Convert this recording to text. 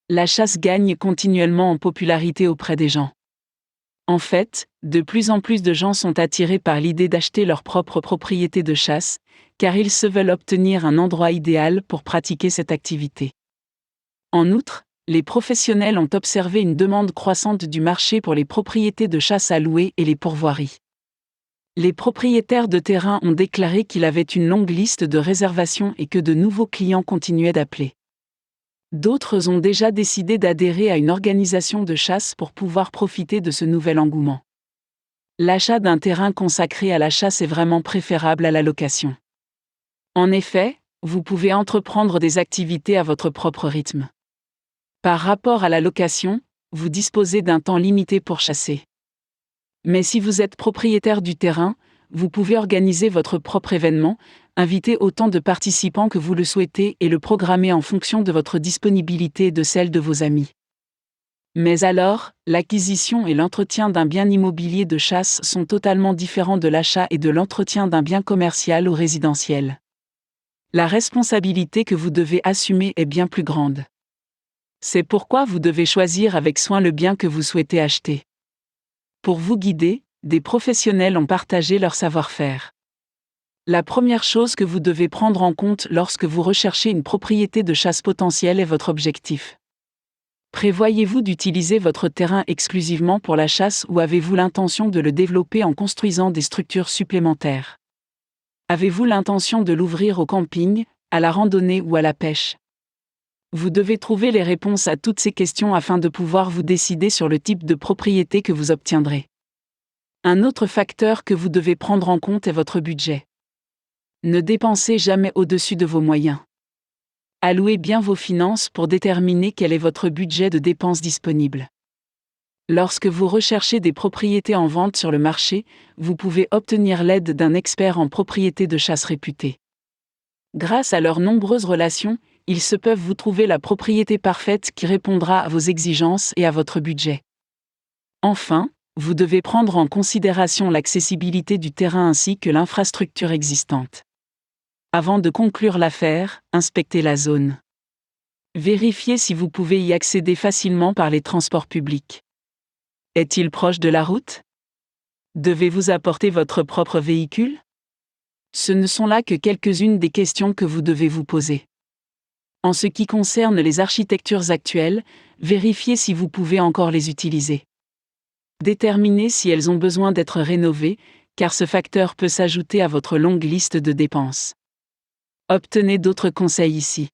La chasse gagne continuellement en popularité auprès des gens. En fait, de plus en plus de gens sont attirés par l'idée d'acheter leur propre propriété de chasse, car ils se veulent obtenir un endroit idéal pour pratiquer cette activité. En outre, les professionnels ont observé une demande croissante du marché pour les propriétés de chasse à louer et les pourvoiries. Les propriétaires de terrain ont déclaré qu'il avait une longue liste de réservations et que de nouveaux clients continuaient d'appeler. D'autres ont déjà décidé d'adhérer à une organisation de chasse pour pouvoir profiter de ce nouvel engouement. L'achat d'un terrain consacré à la chasse est vraiment préférable à la location. En effet, vous pouvez entreprendre des activités à votre propre rythme. Par rapport à la location, vous disposez d'un temps limité pour chasser. Mais si vous êtes propriétaire du terrain, vous pouvez organiser votre propre événement, inviter autant de participants que vous le souhaitez et le programmer en fonction de votre disponibilité et de celle de vos amis. Mais alors, l'acquisition et l'entretien d'un bien immobilier de chasse sont totalement différents de l'achat et de l'entretien d'un bien commercial ou résidentiel. La responsabilité que vous devez assumer est bien plus grande. C'est pourquoi vous devez choisir avec soin le bien que vous souhaitez acheter. Pour vous guider, des professionnels ont partagé leur savoir-faire. La première chose que vous devez prendre en compte lorsque vous recherchez une propriété de chasse potentielle est votre objectif. Prévoyez-vous d'utiliser votre terrain exclusivement pour la chasse ou avez-vous l'intention de le développer en construisant des structures supplémentaires? Avez-vous l'intention de l'ouvrir au camping, à la randonnée ou à la pêche? Vous devez trouver les réponses à toutes ces questions afin de pouvoir vous décider sur le type de propriété que vous obtiendrez. Un autre facteur que vous devez prendre en compte est votre budget. Ne dépensez jamais au-dessus de vos moyens. Allouez bien vos finances pour déterminer quel est votre budget de dépenses disponible. Lorsque vous recherchez des propriétés en vente sur le marché, vous pouvez obtenir l'aide d'un expert en propriété de chasse réputé. Grâce à leurs nombreuses relations, ils se peuvent vous trouver la propriété parfaite qui répondra à vos exigences et à votre budget. Enfin, vous devez prendre en considération l'accessibilité du terrain ainsi que l'infrastructure existante. Avant de conclure l'affaire, inspectez la zone. Vérifiez si vous pouvez y accéder facilement par les transports publics. Est-il proche de la route? Devez-vous apporter votre propre véhicule? Ce ne sont là que quelques-unes des questions que vous devez vous poser. En ce qui concerne les architectures actuelles, vérifiez si vous pouvez encore les utiliser. Déterminez si elles ont besoin d'être rénovées, car ce facteur peut s'ajouter à votre longue liste de dépenses. Obtenez d'autres conseils ici.